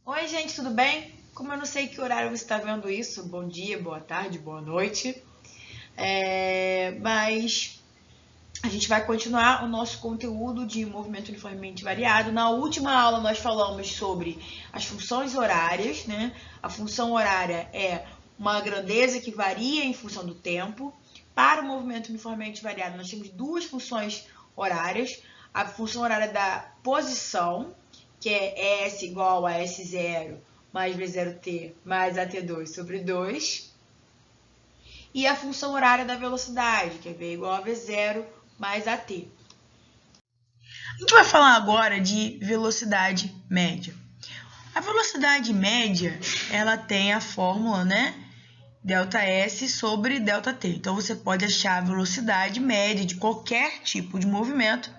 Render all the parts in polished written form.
Oi, gente, tudo bem? Como eu não sei que horário você está vendo isso, bom dia, boa tarde, boa noite. Mas a gente vai continuar o nosso conteúdo de movimento uniformemente variado. Na última aula nós falamos sobre as funções horárias, né? A função horária é uma grandeza que varia em função do tempo. Para o movimento uniformemente variado, nós temos duas funções horárias. A função horária da posição, que é S igual a S0 mais V0t mais AT2 sobre 2. E a função horária da velocidade, que é V igual a V0 mais AT. A gente vai falar agora de velocidade média. A velocidade média, ela tem a fórmula, né? ΔS sobre ΔT. Então, você pode achar a velocidade média de qualquer tipo de movimento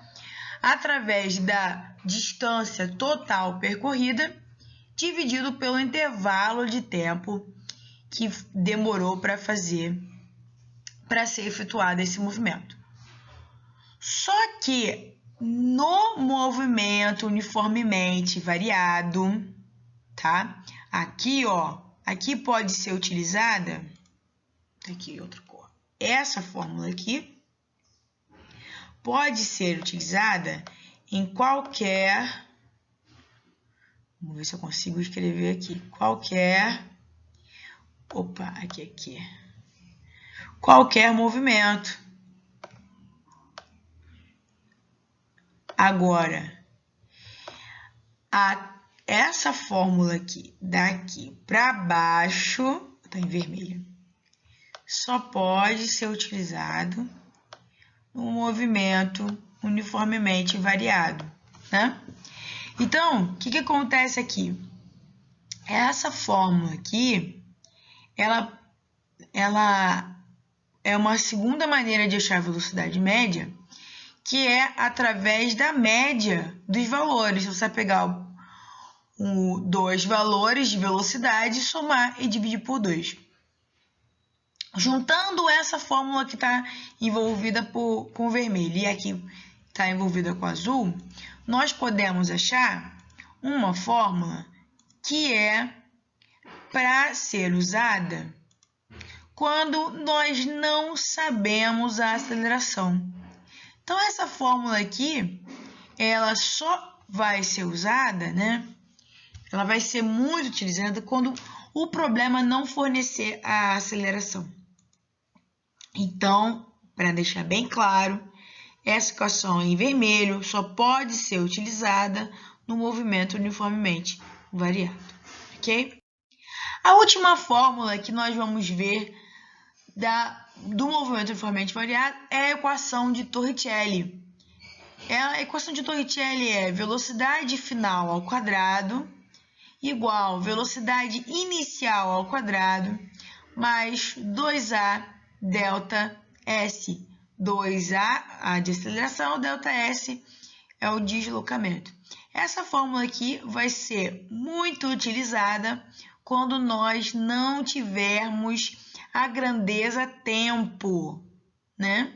através da distância total percorrida dividido pelo intervalo de tempo que demorou para ser efetuado esse movimento. Só que no movimento uniformemente variado, tá? Aqui pode ser utilizada, aqui outra cor. Essa fórmula aqui pode ser utilizada em qualquer, vamos ver se eu consigo escrever aqui, qualquer movimento. Agora, essa fórmula aqui, daqui para baixo, está em vermelho, só pode ser utilizado no movimento uniformemente variado, né? Então, o que acontece aqui? Essa fórmula aqui, ela é uma segunda maneira de achar a velocidade média, que é através da média dos valores. Você vai pegar dois valores de velocidade, somar e dividir por 2. Juntando essa fórmula que está envolvida com vermelho e aqui está envolvida com azul, nós podemos achar uma fórmula que é para ser usada quando nós não sabemos a aceleração. Então, essa fórmula aqui, ela só vai ser usada, né? Ela vai ser muito utilizada quando o problema não fornecer a aceleração. Então, para deixar bem claro, essa equação em vermelho só pode ser utilizada no movimento uniformemente variado, ok? A última fórmula que nós vamos ver do movimento uniformemente variado é a equação de Torricelli. A equação de Torricelli é velocidade final ao quadrado igual velocidade inicial ao quadrado mais 2A delta S. 2A, a de aceleração, delta S é o deslocamento. Essa fórmula aqui vai ser muito utilizada quando nós não tivermos a grandeza tempo, né?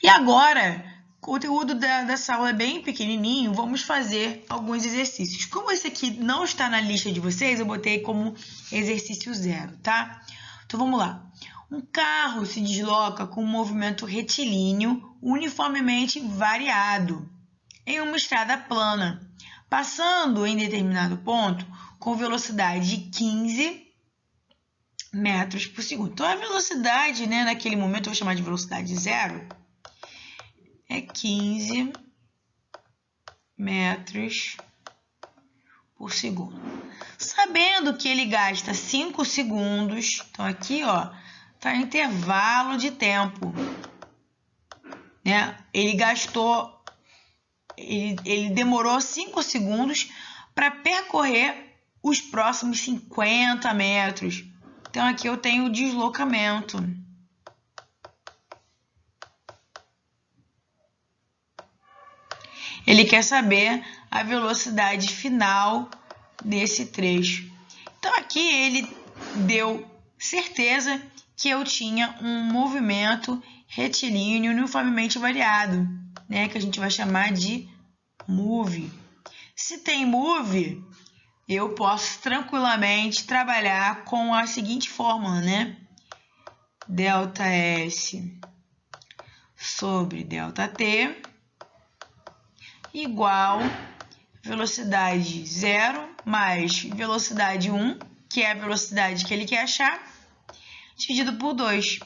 E agora, o conteúdo dessa aula é bem pequenininho, vamos fazer alguns exercícios. Como esse aqui não está na lista de vocês, eu botei como exercício 0, tá? Então, vamos lá. Um carro se desloca com um movimento retilíneo uniformemente variado em uma estrada plana, passando em determinado ponto com velocidade de 15 metros por segundo. Então, a velocidade, né, naquele momento, eu vou chamar de velocidade 0, é 15 metros por segundo. Sabendo que ele gasta 5 segundos, então aqui, ó, tá intervalo de tempo, né? Ele demorou 5 segundos para percorrer os próximos 50 metros. Então, aqui eu tenho o deslocamento. Ele quer saber a velocidade final desse trecho. Então, aqui ele deu certeza que eu tinha um movimento retilíneo uniformemente variado, né? Que a gente vai chamar de move. Se tem move, eu posso tranquilamente trabalhar com a seguinte fórmula, né? ΔS sobre ΔT igual velocidade 0 mais velocidade 1, que é a velocidade que ele quer achar, dividido por 2.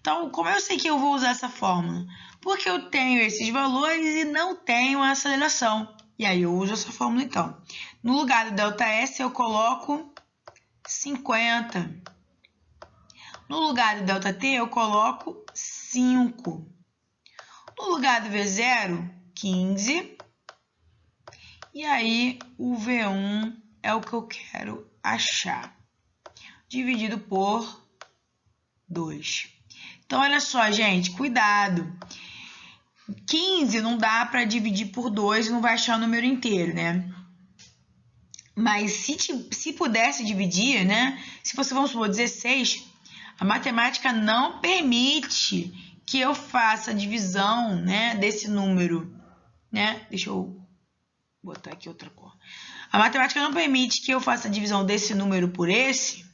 Então, como eu sei que eu vou usar essa fórmula? Porque eu tenho esses valores e não tenho a aceleração. E aí eu uso essa fórmula então. No lugar do ΔS eu coloco 50. No lugar do ΔT eu coloco 5. No lugar do V0, 15. E aí o V1 é o que eu quero achar. Dividido por 2. Então, olha só, gente, cuidado. 15 não dá para dividir por 2 e não vai achar o número inteiro, né? Mas se pudesse dividir, né? Se você, vamos supor, 16, a matemática não permite que eu faça a divisão, né, desse número, né? Deixa eu botar aqui outra cor. A matemática não permite que eu faça a divisão desse número por esse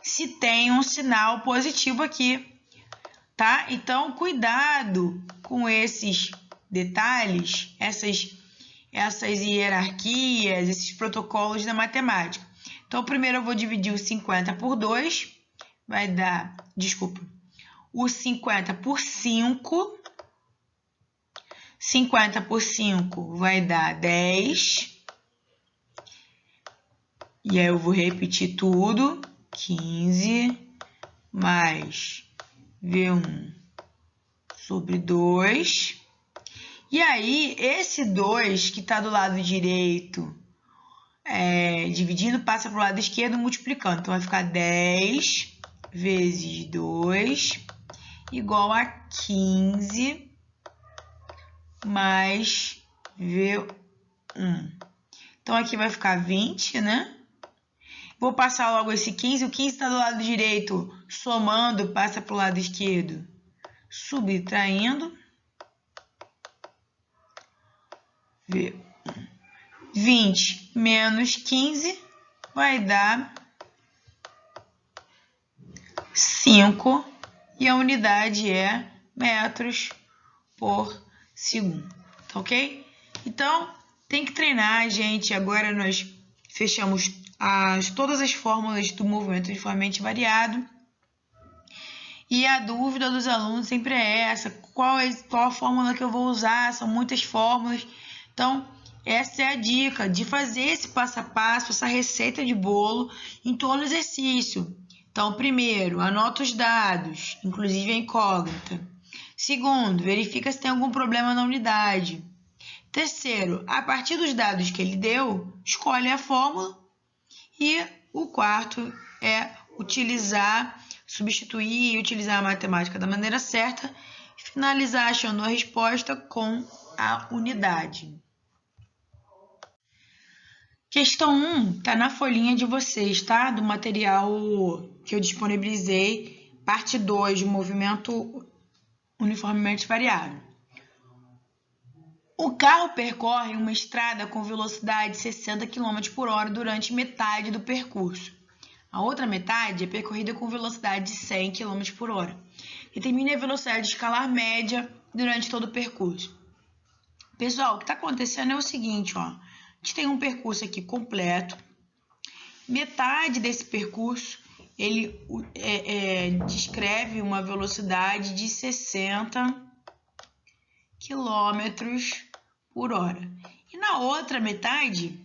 se tem um sinal positivo aqui, tá? Então, cuidado com esses detalhes, essas hierarquias, esses protocolos da matemática. Então, primeiro eu vou dividir o 50 por 2, vai dar, desculpa, o 50 por 5. 50 por 5 vai dar 10. E aí eu vou repetir tudo. 15 mais V1 sobre 2. E aí, esse 2 que está do lado direito, dividindo, passa para o lado esquerdo multiplicando. Então, vai ficar 10 vezes 2 igual a 15 mais V1. Então, aqui vai ficar 20, né? Vou passar logo esse 15. O 15 está do lado direito, somando, passa para o lado esquerdo, subtraindo. 20 menos 15 vai dar 5. E a unidade é metros por segundo. Tá ok? Então, tem que treinar, gente. Agora nós fechamos todas as fórmulas do movimento uniformemente variado. E a dúvida dos alunos sempre é essa: qual a fórmula que eu vou usar? São muitas fórmulas. Então, essa é a dica de fazer esse passo a passo, essa receita de bolo em todo o exercício. Então, primeiro, anota os dados, inclusive a incógnita. Segundo, verifica se tem algum problema na unidade. Terceiro, a partir dos dados que ele deu, escolhe a fórmula. E o quarto é substituir e utilizar a matemática da maneira certa e finalizar achando a resposta com a unidade. Questão 1 está na folhinha de vocês, tá? Do material que eu disponibilizei, parte 2, de movimento uniformemente variado. O carro percorre uma estrada com velocidade de 60 km por hora durante metade do percurso. A outra metade é percorrida com velocidade de 100 km por hora. Determine a velocidade escalar média durante todo o percurso. Pessoal, o que está acontecendo é o seguinte, ó. A gente tem um percurso aqui completo. Metade desse percurso, ele descreve uma velocidade de 60 km por hora. E na outra metade,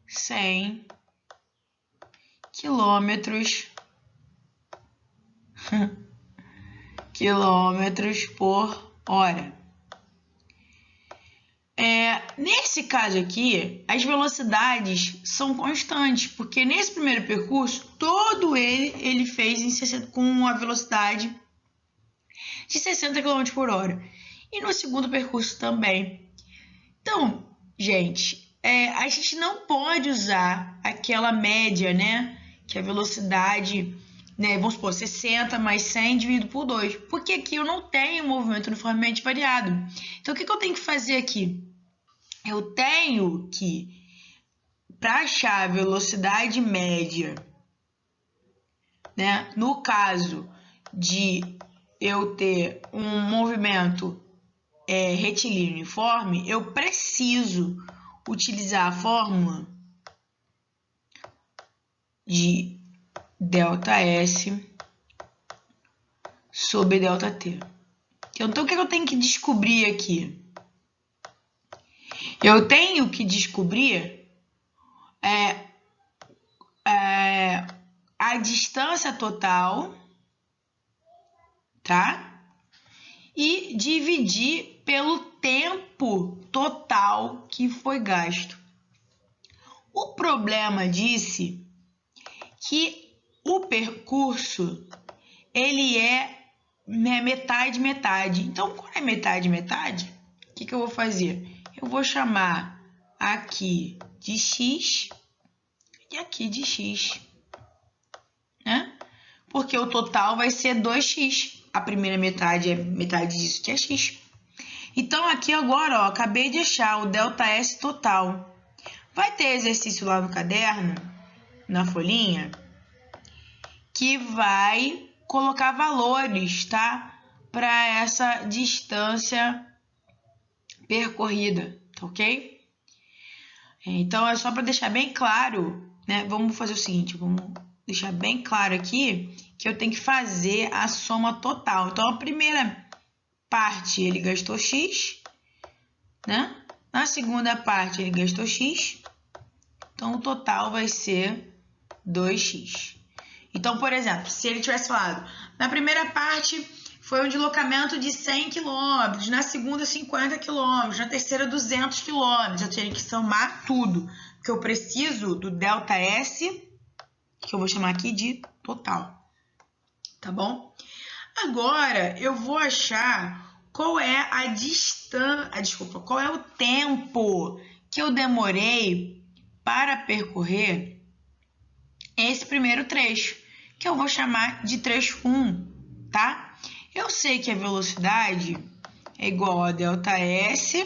100 quilômetros por hora. Nesse caso aqui, as velocidades são constantes, porque nesse primeiro percurso, todo ele fez com uma velocidade de 60 km por hora. E no segundo percurso também. Então, gente, a gente não pode usar aquela média, né? Que é a velocidade, né? Vamos supor, 60 mais 100 dividido por 2. Porque aqui eu não tenho movimento uniformemente variado. Então, o que eu tenho que fazer aqui? eu tenho que, para achar a velocidade média, né, no caso de eu ter um movimento retilíneo uniforme, eu preciso utilizar a fórmula de ΔS sobre ΔT. Então, o que eu tenho que descobrir aqui? Eu tenho que descobrir a distância total, tá? E dividir pelo tempo total que foi gasto. O problema disse que o percurso ele é metade, metade. Então, quando é metade, metade, o que eu vou fazer? Eu vou chamar aqui de x e aqui de x, né? Porque o total vai ser 2x. A primeira metade é metade disso, que é x. Então, aqui agora, ó, acabei de achar o ΔS total. Vai ter exercício lá no caderno, na folhinha, que vai colocar valores, tá? Para essa distância percorrida, tá ok? Então, é só para deixar bem claro, né? Vamos fazer o seguinte, vamos deixar bem claro aqui que eu tenho que fazer a soma total. Então, a primeira parte ele gastou x, né? Na segunda parte ele gastou x, então o total vai ser 2x. Então, por exemplo, se ele tivesse falado, na primeira parte foi um deslocamento de 100 km, na segunda 50 km, na terceira 200 km, eu teria que somar tudo, porque eu preciso do ΔS, que eu vou chamar aqui de total, tá bom? Agora, eu vou achar qual é a distância, qual é o tempo que eu demorei para percorrer esse primeiro trecho, que eu vou chamar de trecho 1, tá? Eu sei que a velocidade é igual a ΔS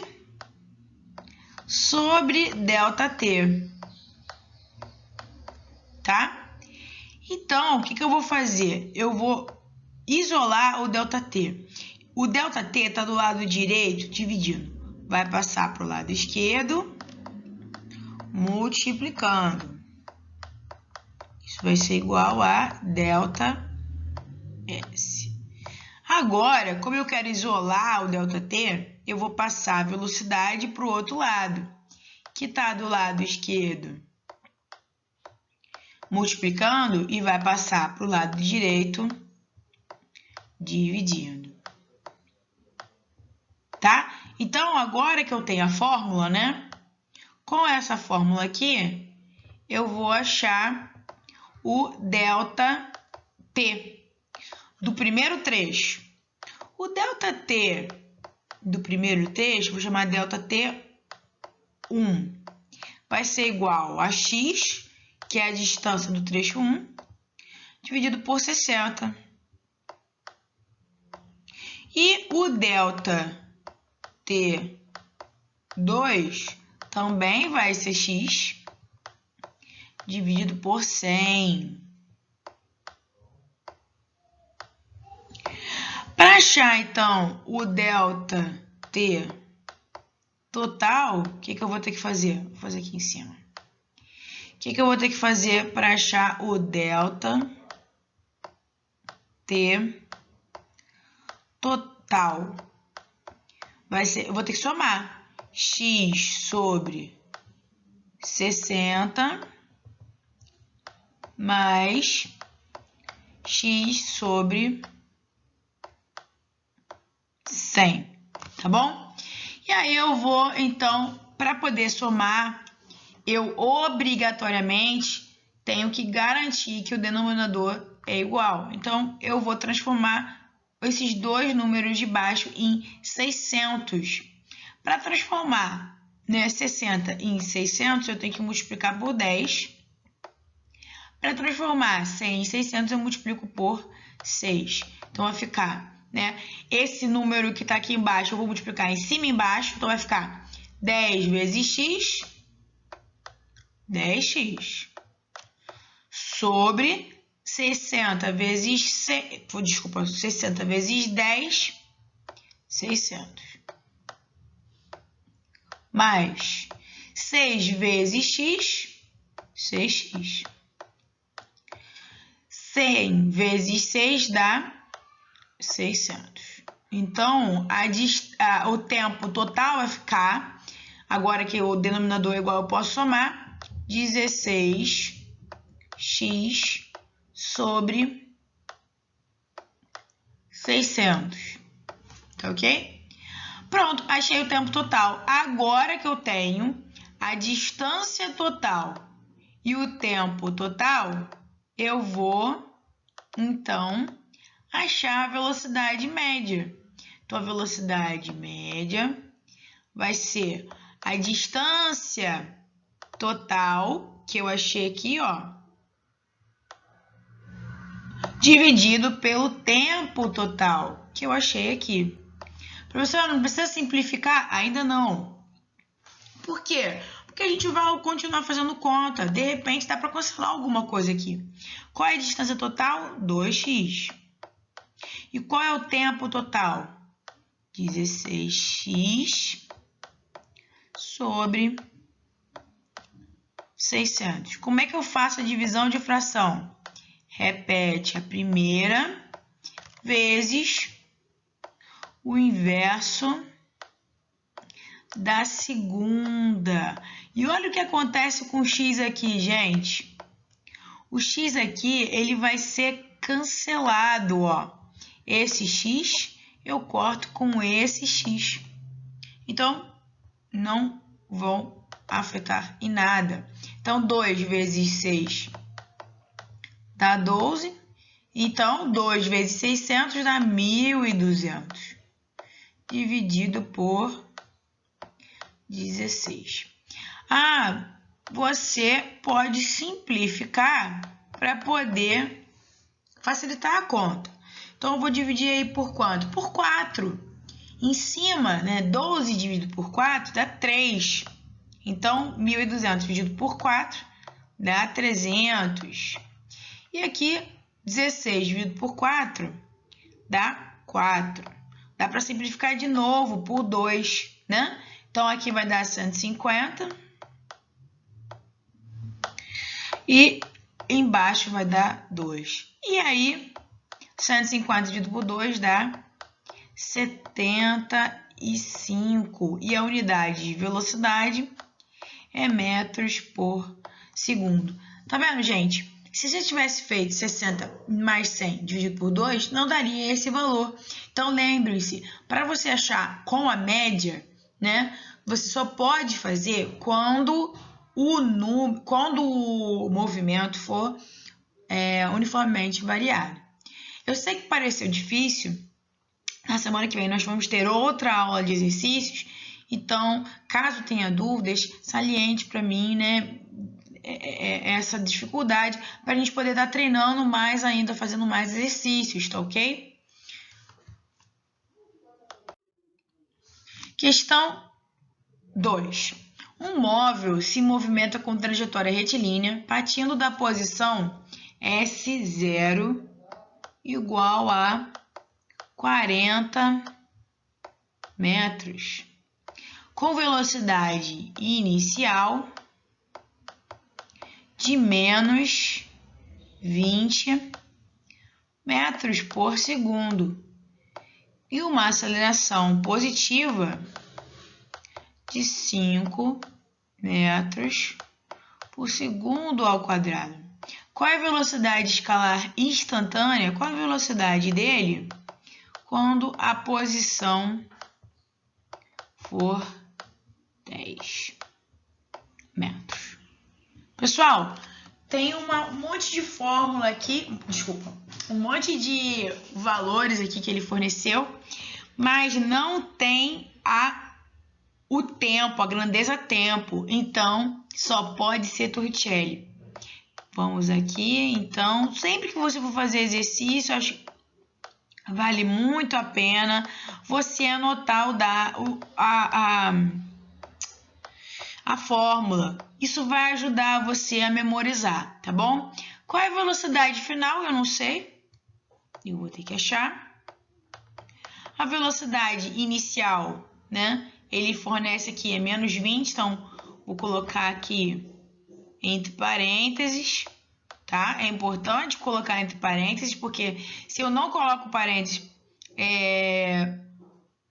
sobre ΔT, tá? Então, o que eu vou fazer? Eu vou isolar o ΔT. O ΔT está do lado direito dividindo. Vai passar para o lado esquerdo, multiplicando. Isso vai ser igual a ΔS. Agora, como eu quero isolar o ΔT, eu vou passar a velocidade para o outro lado, que está do lado esquerdo, multiplicando, e vai passar para o lado direito, dividindo. Tá? Então, agora que eu tenho a fórmula, né? Com essa fórmula aqui, eu vou achar o ΔT do primeiro trecho. O ΔT do primeiro trecho, vou chamar ΔT1, vai ser igual a x, que é a distância do trecho 1, dividido por 60. E o ΔT2 também vai ser x, dividido por 100. Para achar, então, o ΔT total, o que eu vou ter que fazer? Vou fazer aqui em cima. O que eu vou ter que fazer para achar o ΔT total? Vai ser, eu vou ter que somar x sobre 60 mais x sobre 100, tá bom? E aí eu vou, então, para poder somar, eu obrigatoriamente tenho que garantir que o denominador é igual. Então, eu vou transformar esses dois números de baixo em 600. Para transformar, né, 60 em 600, eu tenho que multiplicar por 10. Para transformar 100 em 600, eu multiplico por 6. Então, vai ficar, né, esse número que está aqui embaixo, eu vou multiplicar em cima e embaixo. Então, vai ficar 10 vezes x, 10x, sobre 60 vezes 10, 600. Mais 6 vezes x, 6x. 100 vezes 6 dá 600. Então, o tempo total vai ficar, agora que o denominador é igual, eu posso somar 16x sobre 600. Tá ok? Pronto, achei o tempo total. Agora que eu tenho a distância total e o tempo total, eu vou, então, achar a velocidade média. Então, a velocidade média vai ser a distância total, que eu achei aqui, ó, dividido pelo tempo total, que eu achei aqui. Professor, não precisa simplificar? Ainda não. Por quê? Porque a gente vai continuar fazendo conta. De repente, dá para cancelar alguma coisa aqui. Qual é a distância total? 2x. E qual é o tempo total? 16x sobre 600. Como é que eu faço a divisão de fração? Repete a primeira vezes o inverso da segunda. E olha o que acontece com o x aqui, gente. O x aqui, ele vai ser cancelado, ó. Esse x eu corto com esse x. Então, não vão afetar em nada. Então, 2 vezes 6 dá 12. Então, 2 vezes 600 dá 1.200. Dividido por 16. Ah, você pode simplificar para poder facilitar a conta. Então, eu vou dividir aí por quanto? Por 4. Em cima, né, 12 dividido por 4 dá 3. Então, 1.200 dividido por 4 dá 300. E aqui, 16 dividido por 4 dá 4. Dá para simplificar de novo por 2, né? Então, aqui vai dar 150. E embaixo vai dar 2. E aí, 150 dividido por 2 dá 75. E a unidade de velocidade é metros por segundo. Tá vendo, gente? Se você tivesse feito 60 mais 100 dividido por 2, não daria esse valor. Então, lembre-se, para você achar com a média, né, você só pode fazer quando o movimento for uniformemente variado. Eu sei que pareceu difícil. Na semana que vem nós vamos ter outra aula de exercícios. Então, caso tenha dúvidas, saliente para mim, né, essa dificuldade, para a gente poder estar treinando mais ainda, fazendo mais exercícios, tá ok? Questão 2. Um móvel se movimenta com trajetória retilínea, partindo da posição S0 igual a 40 metros, com velocidade inicial de menos 20 metros por segundo e uma aceleração positiva de 5 metros por segundo ao quadrado. Qual é a velocidade escalar instantânea? Qual a velocidade dele quando a posição for 10 metros? Pessoal, tem um monte de fórmula aqui, um monte de valores aqui que ele forneceu, mas não tem o tempo, a grandeza tempo, então só pode ser Torricelli. Vamos aqui, então, sempre que você for fazer exercício, acho que vale muito a pena você anotar a fórmula. Isso vai ajudar você a memorizar, tá bom? Qual é a velocidade final? Eu não sei. Eu vou ter que achar. A velocidade inicial, né? Ele fornece aqui é menos 20, então vou colocar aqui entre parênteses, tá? É importante colocar entre parênteses, porque se eu não coloco parênteses,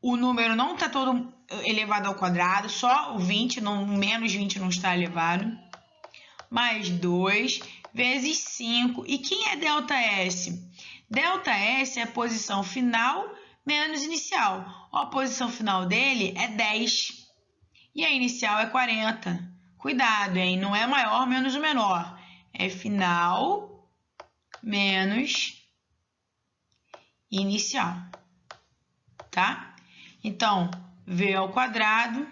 o número não está todo elevado ao quadrado, só o 20, não, menos 20 não está elevado. Mais 2 vezes 5. E quem é ΔS? ΔS é a posição final menos inicial. A posição final dele é 10 e a inicial é 40. Cuidado, hein? Não é maior menos o menor. É final menos inicial, tá? Então, V ao quadrado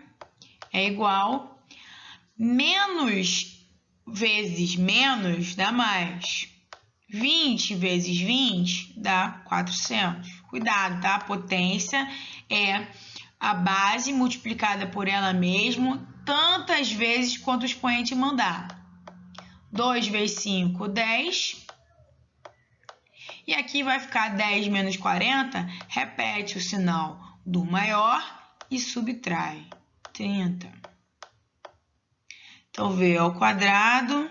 é igual menos vezes menos dá mais. 20 vezes 20 dá 400. Cuidado, tá? A potência é a base multiplicada por ela mesma tantas vezes quanto o expoente mandar. 2 vezes 5, 10. E aqui vai ficar 10 menos 40. Repete o sinal do maior e subtrai. 30. Então, V ao quadrado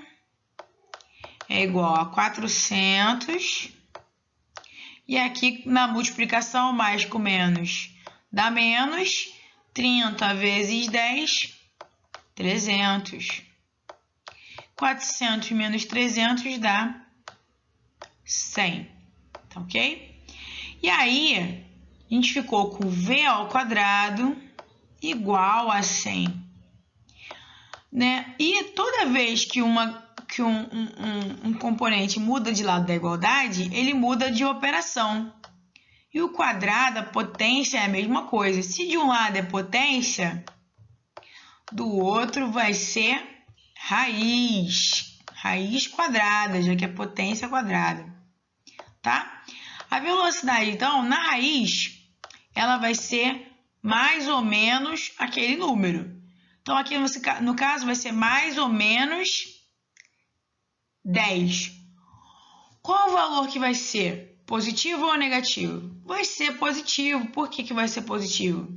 é igual a 400. E aqui, na multiplicação, mais com menos dá menos. 30 vezes 10, 300. 400 menos 300 dá 100. Tá ok? E aí, a gente ficou com V ao quadrado igual a 100. Né? E toda vez que um componente muda de lado da igualdade, ele muda de operação. E o quadrado, a potência, é a mesma coisa. Se de um lado é potência, do outro vai ser raiz. Raiz quadrada, já que é potência quadrada. Tá? A velocidade, então, na raiz, ela vai ser mais ou menos aquele número. Então, aqui no caso, vai ser mais ou menos 10. Qual o valor que vai ser? Positivo ou negativo? Vai ser positivo. Por que vai ser positivo?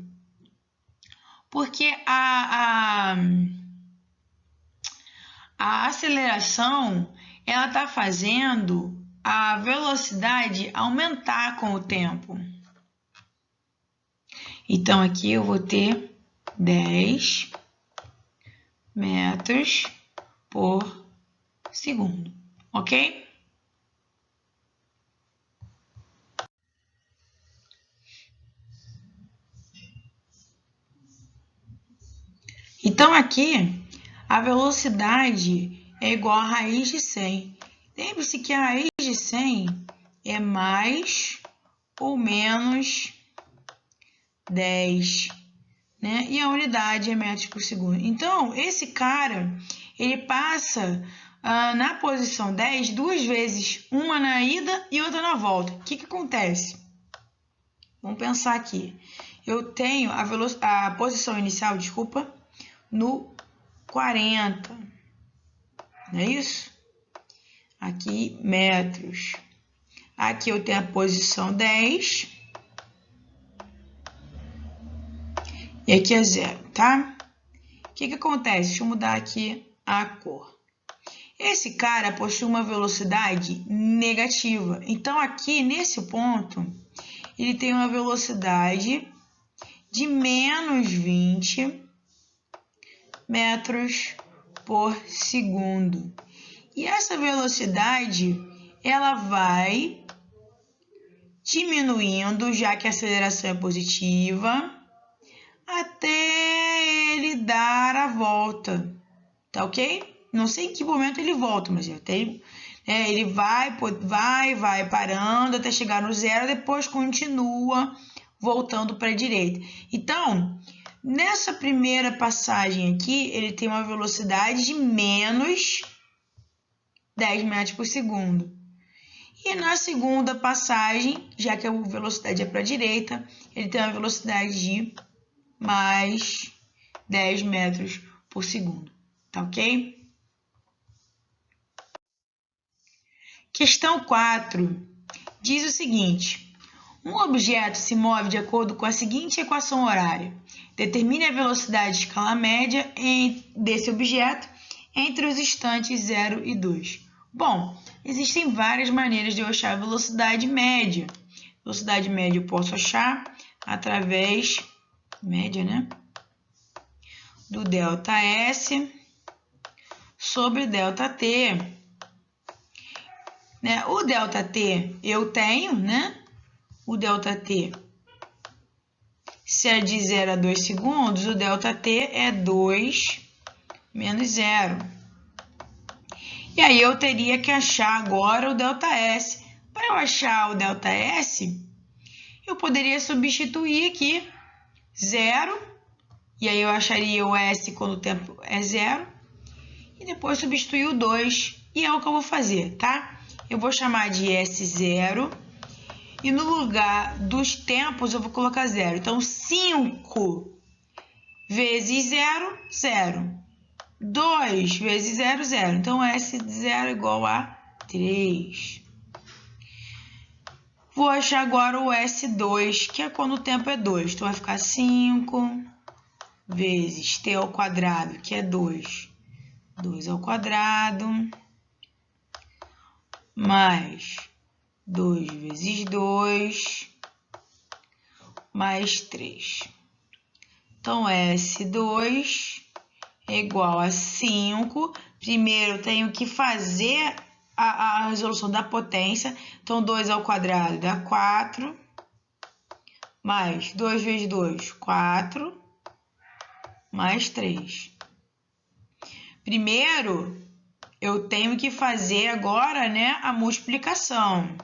Porque a aceleração, ela está fazendo a velocidade aumentar com o tempo. Então, aqui eu vou ter 10 metros por segundo, ok? Então, aqui, a velocidade é igual a raiz de 100. Lembre-se que a raiz de 100 é mais ou menos 10, né? E a unidade é metros por segundo. Então, esse cara, ele passa na posição 10 duas vezes, uma na ida e outra na volta. O que acontece? Vamos pensar aqui. Eu tenho a posição inicial, desculpa, no 40, não é isso? Aqui, metros. Aqui eu tenho a posição 10. E aqui é 0, tá? O que acontece? Deixa eu mudar aqui a cor. Esse cara possui uma velocidade negativa. Então, aqui, nesse ponto, ele tem uma velocidade de menos 20 metros por segundo. E essa velocidade, ela vai diminuindo, já que a aceleração é positiva, até ele dar a volta, tá ok? Não sei em que momento ele volta, mas ele vai parando até chegar no zero, depois continua voltando para a direita. Então, nessa primeira passagem aqui, ele tem uma velocidade de menos 10 metros por segundo. E na segunda passagem, já que a velocidade é para a direita, ele tem uma velocidade de mais 10 metros por segundo. Tá ok? Questão 4 diz o seguinte: um objeto se move de acordo com a seguinte equação horária. Determine a velocidade de escala média desse objeto entre os instantes 0 e 2. Bom, existem várias maneiras de eu achar a velocidade média. Velocidade média eu posso achar através, média, né? Do ΔS sobre ΔT. Né? O ΔT eu tenho, né? O ΔT, se é de 0 a 2 segundos, o ΔT é 2 menos 0. E aí eu teria que achar agora o ΔS. Para eu achar o ΔS, eu poderia substituir aqui 0, e aí eu acharia o S quando o tempo é 0, e depois substituir o 2, e é o que eu vou fazer, tá? Eu vou chamar de S0, e no lugar dos tempos eu vou colocar 0. Então, 5 vezes 0, 0. 2 vezes 0, 0. Então, S0 igual a 3. Vou achar agora o S2, que é quando o tempo é 2. Então, vai ficar 5 vezes T ao quadrado, que é 2. 2 ao quadrado, mais 2 vezes 2, mais 3. Então, S2 é igual a 5. Primeiro, eu tenho que fazer a resolução da potência. Então, 2 ao quadrado dá 4, mais 2 vezes 2, 4, mais 3. Primeiro, eu tenho que fazer agora, né, a multiplicação.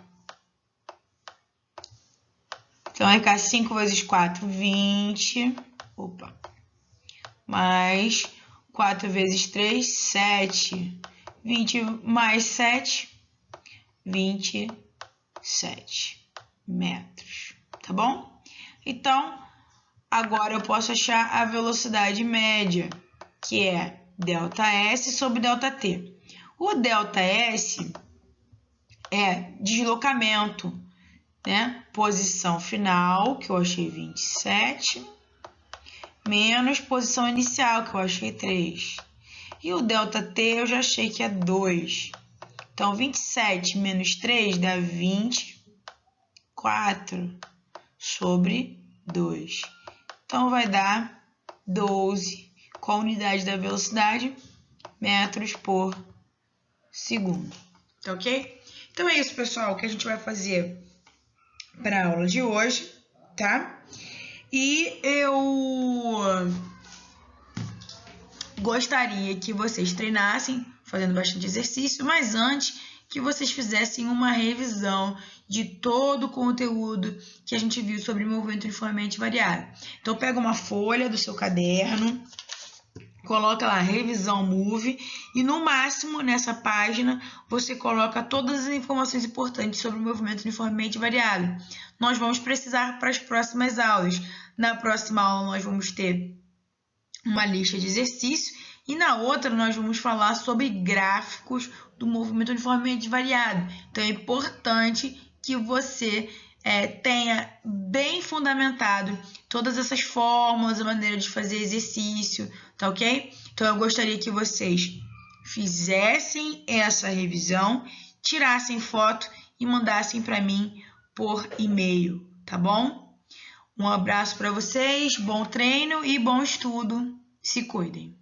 Então, vai ficar 5 vezes 4, 20. Opa. Mais 4 vezes 3, 7. 20 mais 7, 27 metros. Tá bom? Então, agora eu posso achar a velocidade média, que é ΔS sobre ΔT. O ΔS é deslocamento, né? Posição final, que eu achei 27, menos posição inicial, que eu achei 3. E o ΔT eu já achei que é 2. Então, 27 menos 3 dá 24 sobre 2. Então, vai dar 12, com a unidade da velocidade, metros por segundo. Tá ok? Então, é isso, pessoal, que a gente vai fazer para a aula de hoje, tá? E eu gostaria que vocês treinassem, fazendo bastante exercício, mas antes que vocês fizessem uma revisão de todo o conteúdo que a gente viu sobre movimento uniformemente variado. Então, pega uma folha do seu caderno, coloca lá revisão MOVE e no máximo nessa página você coloca todas as informações importantes sobre o movimento uniformemente variado. Nós vamos precisar para as próximas aulas. Na próxima aula nós vamos ter uma lista de exercícios e na outra nós vamos falar sobre gráficos do movimento uniformemente variado. Então é importante que você tenha bem fundamentado todas essas fórmulas, a maneira de fazer exercício, tá ok? Então eu gostaria que vocês fizessem essa revisão, tirassem foto e mandassem para mim por e-mail, tá bom? Um abraço para vocês, bom treino e bom estudo. Se cuidem.